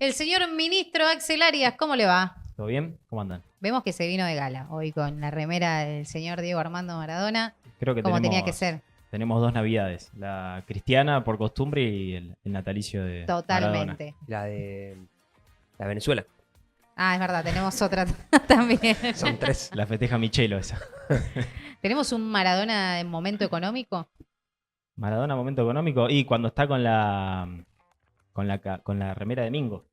El señor ministro Axel Arias, ¿cómo le va? ¿Todo bien? ¿Cómo andan? Vemos que se vino de gala hoy con la remera del señor Diego Armando Maradona, Creo que como tenía que ser. tenemos dos navidades. La cristiana por costumbre y el natalicio de Maradona. Totalmente. La de la Venezuela. Ah, es verdad, tenemos otra también. Son tres. La festeja Michelo esa. ¿Tenemos un Maradona en momento económico? Maradona, momento económico. Y cuando está con la remera de Mingo.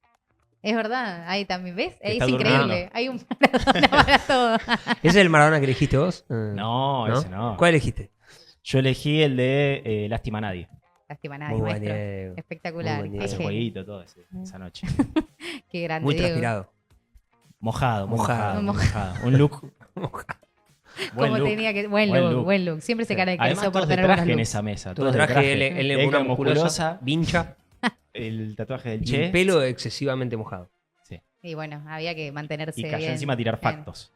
Es verdad, ahí también, ¿ves? Que Ahí está es increíble. durmiendo. Hay un Maradona para todo. ¿Ese es el Maradona que elegiste vos? No, ese no. ¿Cuál elegiste? Yo elegí el de Lástima a Nadie. Lástima nadie, Muy buen maestro. Diego. Espectacular. Muy buen Qué Diego. Ese genio. jueguito, todo esa noche. Qué grande, Muy Diego. transpirado. Mojado, muy Mojado. mojado. Un look. Buen Como look. tenía que. Buen Buen look, look. buen look. Siempre se caracterizó Además, por todos de tener buenos traje en looks. esa mesa. Todo Todos de traje, traje. él Ella es musculosa, musculosa, vincha el tatuaje del y Che. el pelo excesivamente mojado. Sí. Y bueno, había que mantenerse Y cayó bien, encima a tirar bien, factos.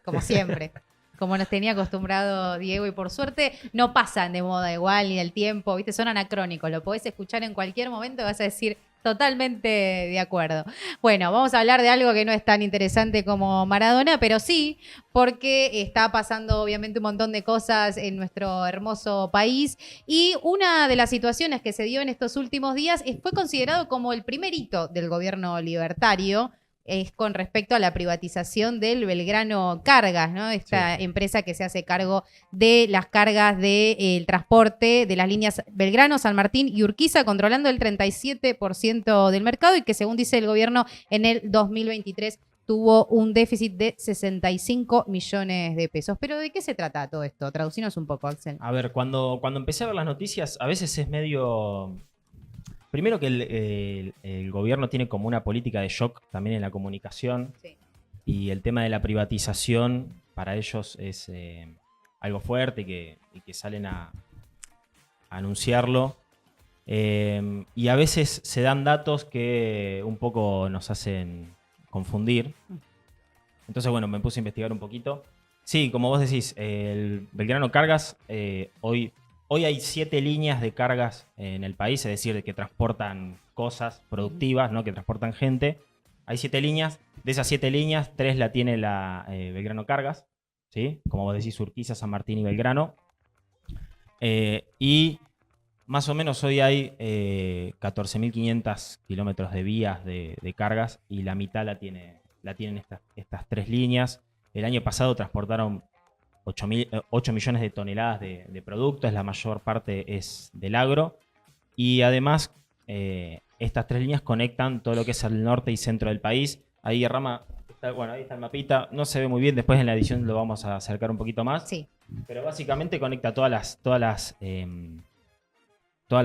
como siempre. Como nos tenía acostumbrado Diego, y por suerte no pasan de moda igual ni del tiempo, ¿viste? Son anacrónicos, lo podés escuchar en cualquier momento y vas a decir totalmente de acuerdo. Bueno, vamos a hablar de algo que no es tan interesante como Maradona, pero sí, porque está pasando obviamente un montón de cosas en nuestro hermoso país, y una de las situaciones que se dio en estos últimos días fue considerado como el primer hito del gobierno libertario. Es con respecto a la privatización del Belgrano Cargas, ¿no? Esta empresa que se hace cargo de las cargas del transporte de las líneas Belgrano, San Martín y Urquiza, controlando el 37% del mercado, y que, según dice el gobierno, en el 2023 tuvo un déficit de 65 millones de pesos. ¿Pero de qué se trata todo esto? Traducinos un poco, Axel. A ver, cuando empecé a ver las noticias, a veces es medio... Primero que el gobierno tiene como una política de shock también en la comunicación. Sí. Y el tema de la privatización para ellos es algo fuerte y que salen a anunciarlo. Y a veces se dan datos que un poco nos hacen confundir. Entonces, bueno, me puse a investigar un poquito. Sí, como vos decís, el Belgrano Cargas, hoy hay 7 líneas de cargas en el país, es decir, que transportan cosas productivas, ¿no? Que transportan gente. Hay 7 líneas. De esas 7 líneas, 3 la tiene la Belgrano Cargas, ¿sí? Como vos decís, Urquiza, San Martín y Belgrano. Y más o menos hoy hay 14.500 kilómetros de vías de cargas, y la mitad la tienen estas 3 líneas. El año pasado transportaron 8 millones de toneladas de productos, la mayor parte es del agro. Y además, estas 3 líneas conectan todo lo que es el norte y centro del país. Ahí Rama, ahí está el mapita, no se ve muy bien, después en la edición lo vamos a acercar un poquito más. Sí. Pero básicamente conecta todas las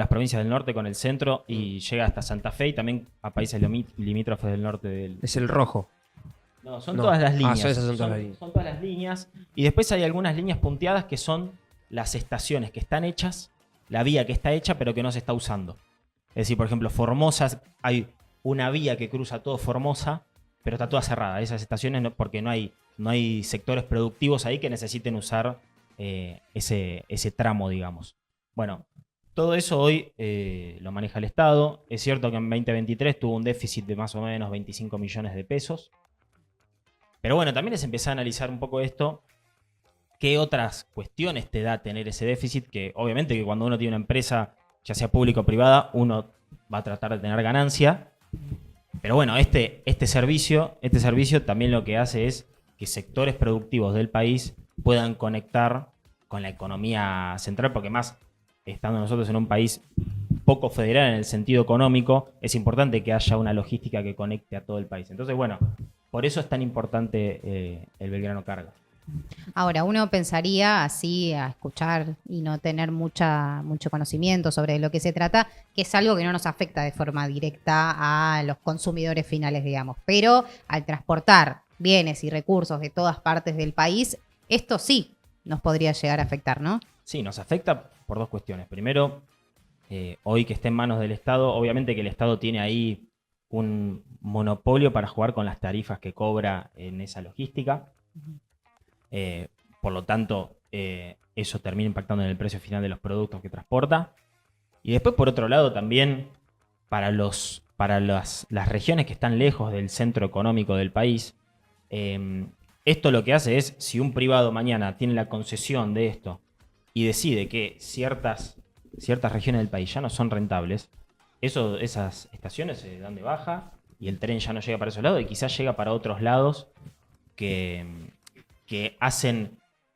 provincias del norte con el centro y llega hasta Santa Fe y también a países limítrofes del norte del... Es el rojo. No, son No. todas las líneas. Esas son todas las líneas. Son todas las líneas. Y después hay algunas líneas punteadas que son las estaciones que están hechas, la vía que está hecha pero que no se está usando. Es decir, por ejemplo, Formosa, hay una vía que cruza todo Formosa, pero está toda cerrada. Esas estaciones porque no hay sectores productivos ahí que necesiten usar ese tramo, digamos. Bueno, todo eso hoy lo maneja el Estado. Es cierto que en 2023 tuvo un déficit de más o menos 25 millones de pesos. Pero bueno, también les empecé a analizar un poco esto. ¿Qué otras cuestiones te da tener ese déficit? Que obviamente que cuando uno tiene una empresa, ya sea pública o privada, uno va a tratar de tener ganancia. Pero bueno, este servicio también lo que hace es que sectores productivos del país puedan conectar con la economía central, porque más estando nosotros en un país poco federal en el sentido económico, es importante que haya una logística que conecte a todo el país. Entonces, bueno, por eso es tan importante el Belgrano Cargas. Ahora, uno pensaría así, a escuchar y no tener mucho conocimiento sobre lo que se trata, que es algo que no nos afecta de forma directa a los consumidores finales, digamos. Pero al transportar bienes y recursos de todas partes del país, esto sí nos podría llegar a afectar, ¿no? Sí, nos afecta por dos cuestiones. Primero, hoy que está en manos del Estado, obviamente que el Estado tiene ahí un monopolio para jugar con las tarifas que cobra en esa logística. Por lo tanto, eso termina impactando en el precio final de los productos que transporta. Y después, por otro lado, también para los para las regiones que están lejos del centro económico del país, esto lo que hace es, si un privado mañana tiene la concesión de esto y decide que ciertas regiones del país ya no son rentables, esas estaciones se dan de baja y el tren ya no llega para esos lados y quizás llega para otros lados que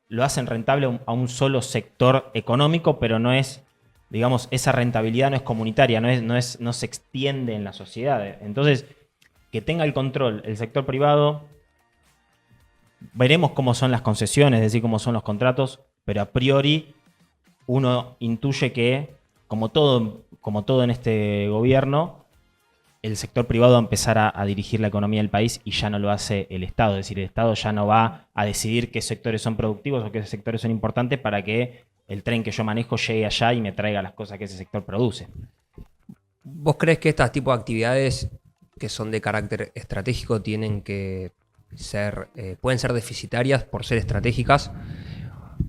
lo hacen rentable a un solo sector económico, pero no es, digamos, esa rentabilidad no es comunitaria, no se extiende en la sociedad. Entonces, que tenga el control el sector privado, veremos cómo son las concesiones, es decir, cómo son los contratos, pero a priori uno intuye que, como todo en este gobierno, el sector privado va a empezar a dirigir la economía del país y ya no lo hace el Estado. Es decir, el Estado ya no va a decidir qué sectores son productivos o qué sectores son importantes para que el tren que yo manejo llegue allá y me traiga las cosas que ese sector produce. ¿Vos crees que estos tipos de actividades que son de carácter estratégico tienen que ser, pueden ser deficitarias por ser estratégicas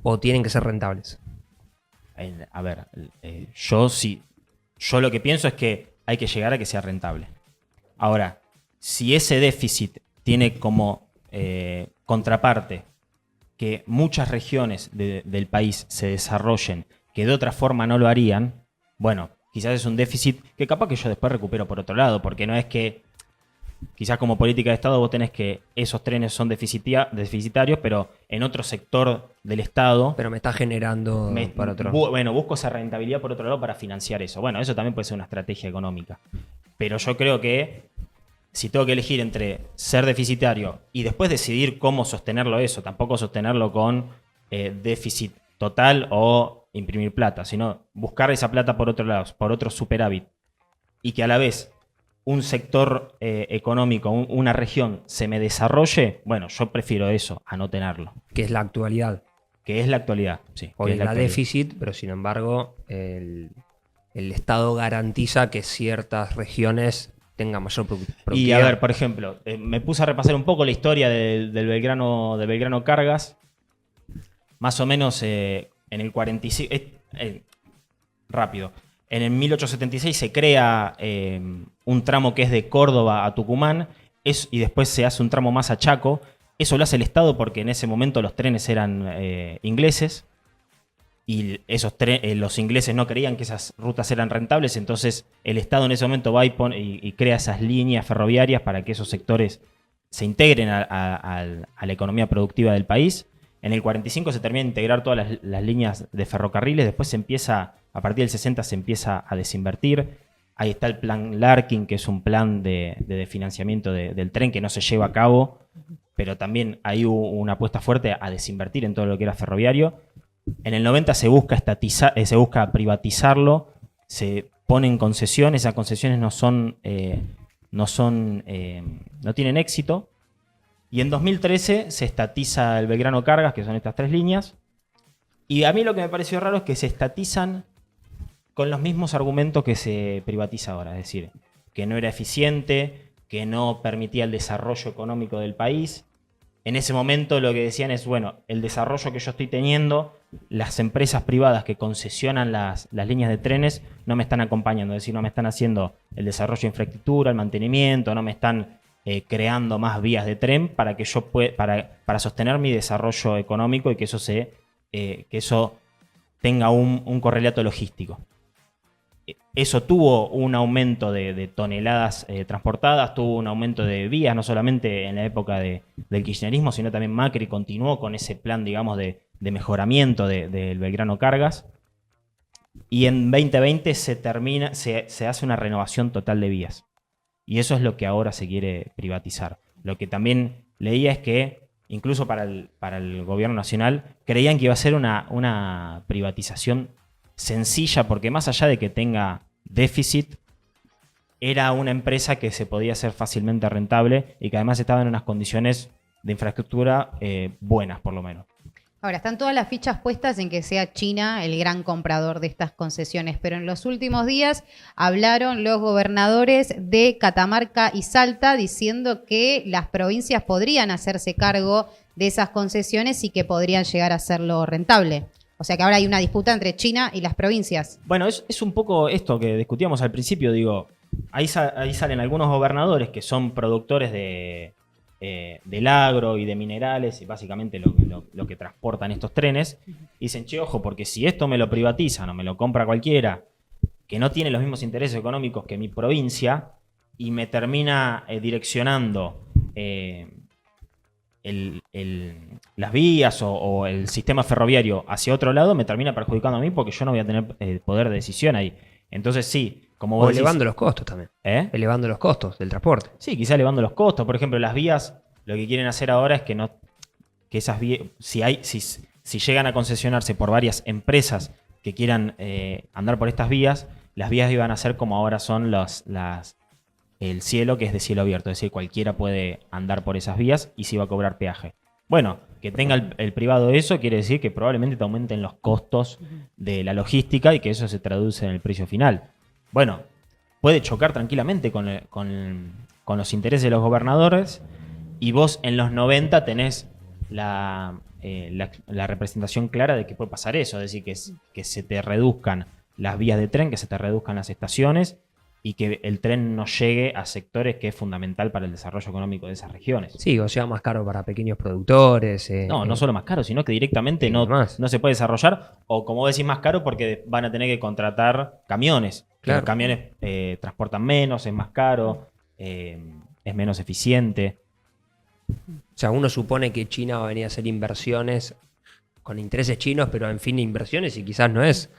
o tienen que ser rentables? A ver, yo lo que pienso es que hay que llegar a que sea rentable. Ahora, si ese déficit tiene como contraparte que muchas regiones del país se desarrollen que de otra forma no lo harían, bueno, quizás es un déficit que capaz que yo después recupero por otro lado, porque no es que quizás como política de Estado vos tenés que esos trenes son deficitarios, pero en otro sector del Estado... Pero me está generando para otro. Busco esa rentabilidad por otro lado para financiar eso. Bueno, eso también puede ser una estrategia económica. Pero yo creo que si tengo que elegir entre ser deficitario y después decidir cómo sostenerlo eso, tampoco sostenerlo con déficit total o imprimir plata, sino buscar esa plata por otro lado, por otro superávit, y que a la vez un sector económico, una región se me desarrolle, bueno, yo prefiero eso a no tenerlo. Que es la actualidad. Que es la actualidad, sí. Hoy es la actualidad. déficit, pero sin embargo el Estado garantiza que ciertas regiones tengan mayor productividad. Y a ver, por ejemplo, me puse a repasar un poco la historia del Belgrano Cargas. Más o menos en el 45... rápido. En el 1876 se crea un tramo que es de Córdoba a Tucumán y después se hace un tramo más a Chaco. Eso lo hace el Estado porque en ese momento los trenes eran ingleses y los ingleses no creían que esas rutas eran rentables, entonces el Estado en ese momento va y crea esas líneas ferroviarias para que esos sectores se integren a la economía productiva del país. En el 45 se termina de integrar todas las líneas de ferrocarriles, después a partir del 60 se empieza a desinvertir. Ahí está el plan Larkin, que es un plan de financiamiento del tren que no se lleva a cabo, pero también hay una apuesta fuerte a desinvertir en todo lo que era ferroviario. En el 90 se busca privatizarlo, se ponen concesiones, esas concesiones no tienen éxito. Y en 2013 se estatiza el Belgrano Cargas, que son estas tres líneas. Y a mí lo que me pareció raro es que se estatizan con los mismos argumentos que se privatiza ahora. Es decir, que no era eficiente, que no permitía el desarrollo económico del país. En ese momento lo que decían es, bueno, el desarrollo que yo estoy teniendo, las empresas privadas que concesionan las líneas de trenes no me están acompañando. Es decir, no me están haciendo el desarrollo de infraestructura, el mantenimiento, no me están creando más vías de tren para que yo para sostener mi desarrollo económico y que eso tenga un correlato logístico. Eso tuvo un aumento de toneladas transportadas, tuvo un aumento de vías, no solamente en la época del kirchnerismo, sino también Macri continuó con ese plan, digamos, de mejoramiento del Belgrano Cargas. Y en 2020 se hace una renovación total de vías. Y eso es lo que ahora se quiere privatizar. Lo que también leía es que, incluso para el gobierno nacional, creían que iba a ser una privatización sencilla, porque más allá de que tenga déficit, era una empresa que se podía hacer fácilmente rentable y que además estaba en unas condiciones de infraestructura buenas, por lo menos. Ahora, están todas las fichas puestas en que sea China el gran comprador de estas concesiones, pero en los últimos días hablaron los gobernadores de Catamarca y Salta diciendo que las provincias podrían hacerse cargo de esas concesiones y que podrían llegar a hacerlo rentable. O sea que ahora hay una disputa entre China y las provincias. Bueno, es un poco esto que discutíamos al principio, digo, ahí salen algunos gobernadores que son productores del agro y de minerales, y básicamente lo que transportan estos trenes, y dicen, che, ojo, porque si esto me lo privatizan o me lo compra cualquiera, que no tiene los mismos intereses económicos que mi provincia, y me termina direccionando las vías o el sistema ferroviario hacia otro lado, me termina perjudicando a mí porque yo no voy a tener poder de decisión ahí. Entonces sí, como vos O decís, elevando los costos también. Elevando los costos del transporte. sí, quizá elevando los costos. Por ejemplo, las vías, lo que quieren hacer ahora es que esas vías, si llegan a concesionarse por varias empresas que quieran andar por estas vías, las vías iban a ser como ahora son el cielo, que es de cielo abierto. Es decir, cualquiera puede andar por esas vías y se va a cobrar peaje. Bueno, que tenga el privado eso quiere decir que probablemente te aumenten los costos de la logística y que eso se traduce en el precio final. Bueno, puede chocar tranquilamente con los intereses de los gobernadores, y vos en los 90 tenés la representación clara de que puede pasar eso, es decir, que se te reduzcan las vías de tren, que se te reduzcan las estaciones y que el tren no llegue a sectores que es fundamental para el desarrollo económico de esas regiones. Sí, o sea, más caro para pequeños productores. No solo más caro, sino que directamente no se puede desarrollar, o como decís, más caro porque van a tener que contratar camiones. Claro. Los camiones transportan menos, es más caro, es menos eficiente. O sea, uno supone que China va a venir a hacer inversiones con intereses chinos, pero en fin de inversiones, y quizás no es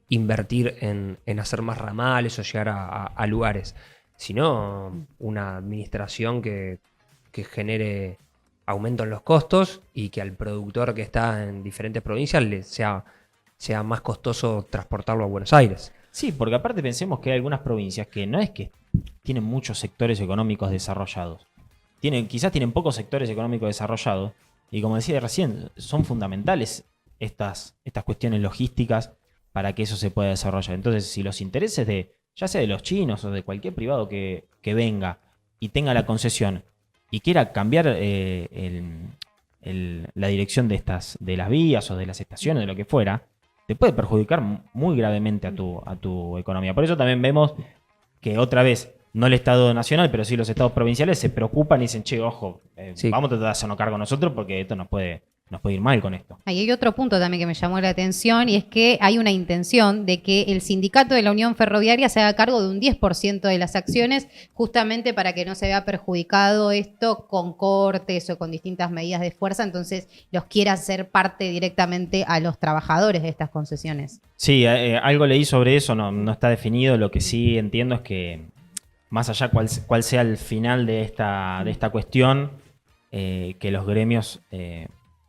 invertir en hacer más ramales o llegar a lugares, sino una administración que genere aumento en los costos y que al productor que está en diferentes provincias le sea más costoso transportarlo a Buenos Aires. Sí, porque aparte pensemos que hay algunas provincias que no es que tienen muchos sectores económicos desarrollados. Quizás tienen pocos sectores económicos desarrollados, y como decía recién, son fundamentales estas cuestiones logísticas para que eso se pueda desarrollar. Entonces, si los intereses ya sea de los chinos o de cualquier privado que venga y tenga la concesión y quiera cambiar la dirección de las vías o de las estaciones, de lo que fuera, te puede perjudicar muy gravemente a tu economía. Por eso también vemos que otra vez, no el Estado nacional, pero sí los estados provinciales se preocupan y dicen, che, ojo, Sí. vamos a tratar de hacernos cargo nosotros porque esto nos puede ir mal con esto. Ahí hay otro punto también que me llamó la atención, y es que hay una intención de que el sindicato de la Unión Ferroviaria se haga cargo de un 10% de las acciones, justamente para que no se vea perjudicado esto con cortes o con distintas medidas de fuerza, entonces los quiera hacer parte directamente a los trabajadores de estas concesiones. Sí, algo leí sobre eso, no está definido. Lo que sí entiendo es que, más allá cuál sea el final de esta cuestión, que los gremios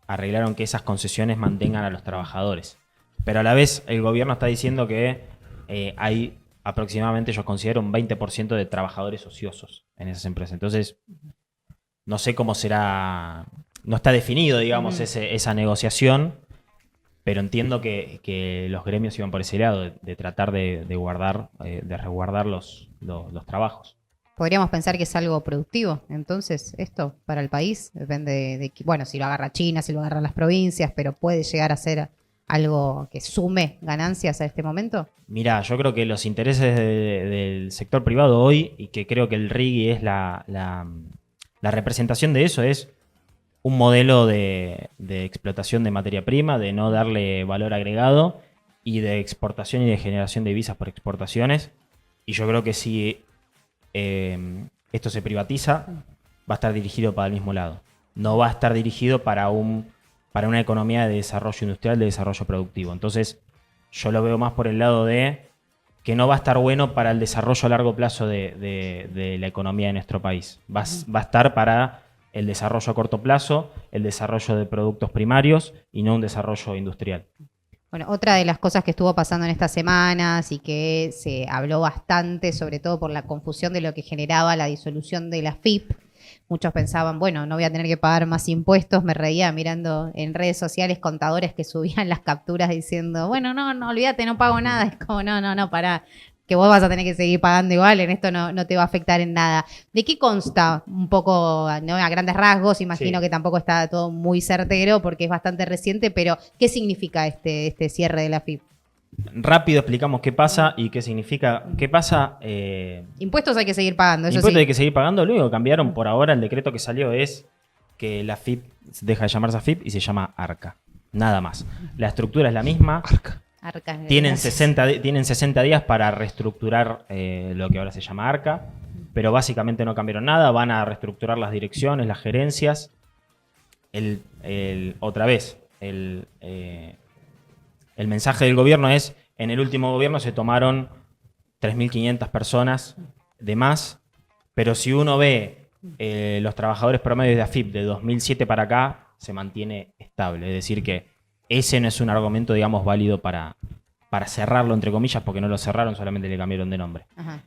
arreglaron que esas concesiones mantengan a los trabajadores. Pero a la vez el gobierno está diciendo que hay aproximadamente, yo considero, un 20% de trabajadores ociosos en esas empresas. Entonces, no sé cómo será, no está definido, digamos, esa negociación, pero entiendo que los gremios iban por ese lado, de tratar de resguardar los trabajos. Podríamos pensar que es algo productivo, entonces, esto para el país, depende bueno, si lo agarra China, si lo agarran las provincias, pero puede llegar a ser algo que sume ganancias a este momento. Mirá, yo creo que los intereses del sector privado hoy, y que creo que el RIGI es la representación de eso, es un modelo de explotación de materia prima, de no darle valor agregado, y de exportación y de generación de divisas por exportaciones. Y yo creo que si esto se privatiza, va a estar dirigido para el mismo lado. No va a estar dirigido para una economía de desarrollo industrial, de desarrollo productivo. Entonces, yo lo veo más por el lado de que no va a estar bueno para el desarrollo a largo plazo de la economía de nuestro país. Va a estar para el desarrollo a corto plazo, el desarrollo de productos primarios y no un desarrollo industrial. Bueno, otra de las cosas que estuvo pasando en estas semanas y que se habló bastante, sobre todo por la confusión de lo que generaba la disolución de la AFIP, muchos pensaban, bueno, no voy a tener que pagar más impuestos. Me reía mirando en redes sociales contadores que subían las capturas diciendo, bueno, no, olvídate, no pago nada. Es como, no, pará, que vos vas a tener que seguir pagando igual, en esto no te va a afectar en nada. ¿De qué consta un poco, no, a grandes rasgos? Imagino que tampoco está todo muy certero porque es bastante reciente, pero ¿qué significa este cierre de la AFIP? rápido explicamos qué pasa y qué significa. ¿Qué pasa? Impuestos hay que seguir pagando, eso Impuestos sí. hay que seguir pagando. Lo único que cambiaron por ahora, el decreto que salió es que la AFIP deja de llamarse AFIP y se llama ARCA. Nada más. La estructura es la misma. Arcas de Tienen gracias. 60 días para reestructurar lo que ahora se llama ARCA. Pero básicamente no cambiaron nada. Van a reestructurar las direcciones, las gerencias. Otra vez, el mensaje del gobierno es: en el último gobierno se tomaron 3.500 personas de más, pero si uno ve los trabajadores promedios de AFIP de 2007 para acá, se mantiene estable. Es decir que ese no es un argumento, digamos, válido para cerrarlo, entre comillas, porque no lo cerraron, solamente le cambiaron de nombre. Ajá.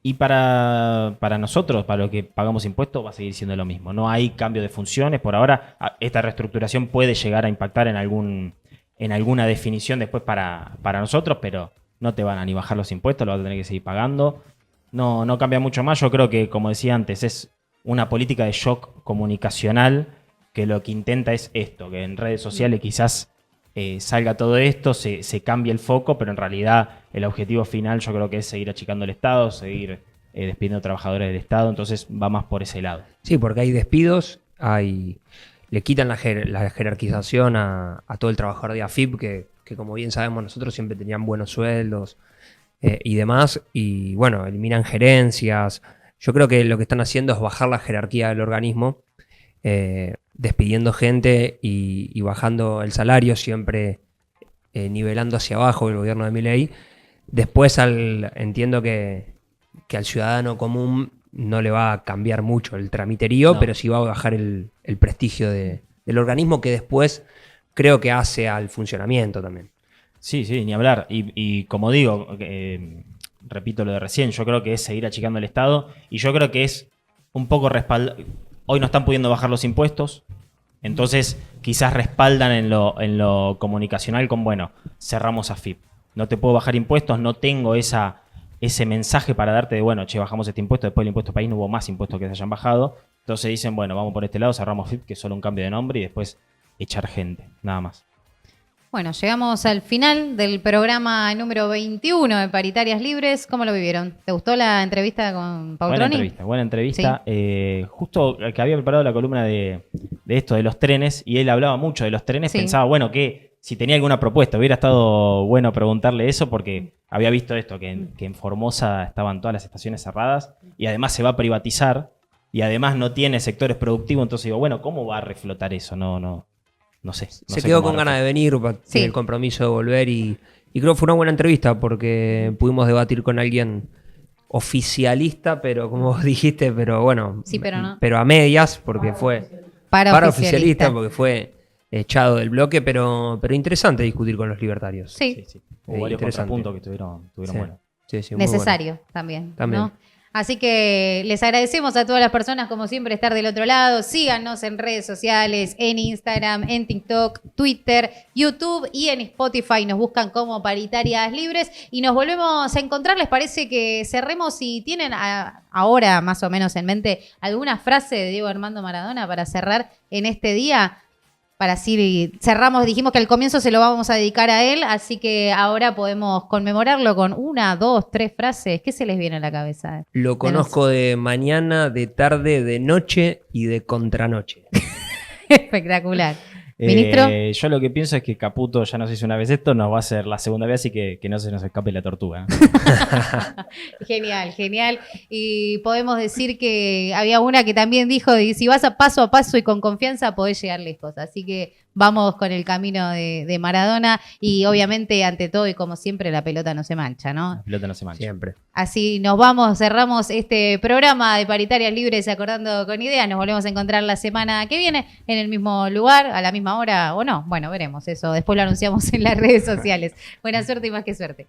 Y para nosotros, para los que pagamos impuestos, va a seguir siendo lo mismo. No hay cambio de funciones. Por ahora, esta reestructuración puede llegar a impactar en alguna definición después para nosotros, pero no te van a ni bajar los impuestos, lo vas a tener que seguir pagando. No cambia mucho más. Yo creo que, como decía antes, es una política de shock comunicacional que lo que intenta es esto, que en redes sociales quizás salga todo esto, se cambie el foco, pero en realidad el objetivo final yo creo que es seguir achicando el Estado, seguir despidiendo trabajadores del Estado, entonces va más por ese lado. Sí, porque hay despidos, le quitan la jerarquización a todo el trabajador de AFIP, que como bien sabemos nosotros siempre tenían buenos sueldos y demás, y bueno, eliminan gerencias. Yo creo que lo que están haciendo es bajar la jerarquía del organismo, despidiendo gente y bajando el salario, siempre nivelando hacia abajo el gobierno de Milei. Después entiendo que al ciudadano común no le va a cambiar mucho el tramiterío, No. pero sí va a bajar el prestigio del organismo, que después creo que hace al funcionamiento también. Sí, ni hablar. Y como digo, repito lo de recién, yo creo que es seguir achicando el Estado y yo creo que es un poco respaldar. Hoy no están pudiendo bajar los impuestos, entonces quizás respaldan en lo comunicacional con, bueno, cerramos AFIP. No te puedo bajar impuestos, no tengo ese mensaje para darte de, bueno, che, bajamos este impuesto, después el impuesto país no hubo más impuestos que se hayan bajado. Entonces dicen, bueno, vamos por este lado, cerramos AFIP, que es solo un cambio de nombre y después echar gente, nada más. Bueno, llegamos al final del programa número 21 de Paritarias Libres. ¿Cómo lo vivieron? ¿Te gustó la entrevista con Pautroni? Buena entrevista. Justo que había preparado la columna de esto, de los trenes, y él hablaba mucho de los trenes, Sí. pensaba, bueno, que si tenía alguna propuesta, hubiera estado bueno preguntarle eso, porque había visto esto, que en Formosa estaban todas las estaciones cerradas, y además se va a privatizar, y además no tiene sectores productivos, entonces digo, bueno, ¿cómo va a reflotar eso? No sé. Se quedó con ganas de venir, Sí. tiene el compromiso de volver y creo que fue una buena entrevista porque pudimos debatir con alguien oficialista, pero como vos dijiste, pero bueno, Sí, pero no. pero a medias, porque fue Para oficialista, porque fue echado del bloque, pero interesante discutir con los libertarios. Sí, Sí. Hubo varios Interesante. contrapuntos que estuvieron Sí. buenos. Sí, muy necesario también. También. ¿no? Así que les agradecemos a todas las personas, como siempre, estar del otro lado. Síganos en redes sociales, en Instagram, en TikTok, Twitter, YouTube y en Spotify. Nos buscan como Paritarias Libres y nos volvemos a encontrar. ¿Les parece que cerremos? Si tienen ahora más o menos en mente alguna frase de Diego Armando Maradona para cerrar en este día, para así cerramos, dijimos que al comienzo se lo vamos a dedicar a él, así que ahora podemos conmemorarlo con 1, 2, 3 frases. ¿Qué se les viene a la cabeza? Lo conozco de mañana, de tarde, de noche y de contranoche. Espectacular. Ministro. Yo lo que pienso es que Caputo ya nos hizo una vez esto, nos va a hacer la segunda vez, así que no se nos escape la tortuga. Genial, genial. Y podemos decir que había una que también dijo, si vas a paso y con confianza podés llegar lejos. Así que vamos con el camino de Maradona y obviamente ante todo y como siempre la pelota no se mancha, ¿no? La pelota no se mancha. Siempre. Así nos vamos, cerramos este programa de Paritarias Libres Acordando con Ideas. Nos volvemos a encontrar la semana que viene en el mismo lugar, a la misma hora o no. Bueno, veremos eso. Después lo anunciamos en las redes sociales. Buena suerte y más que suerte.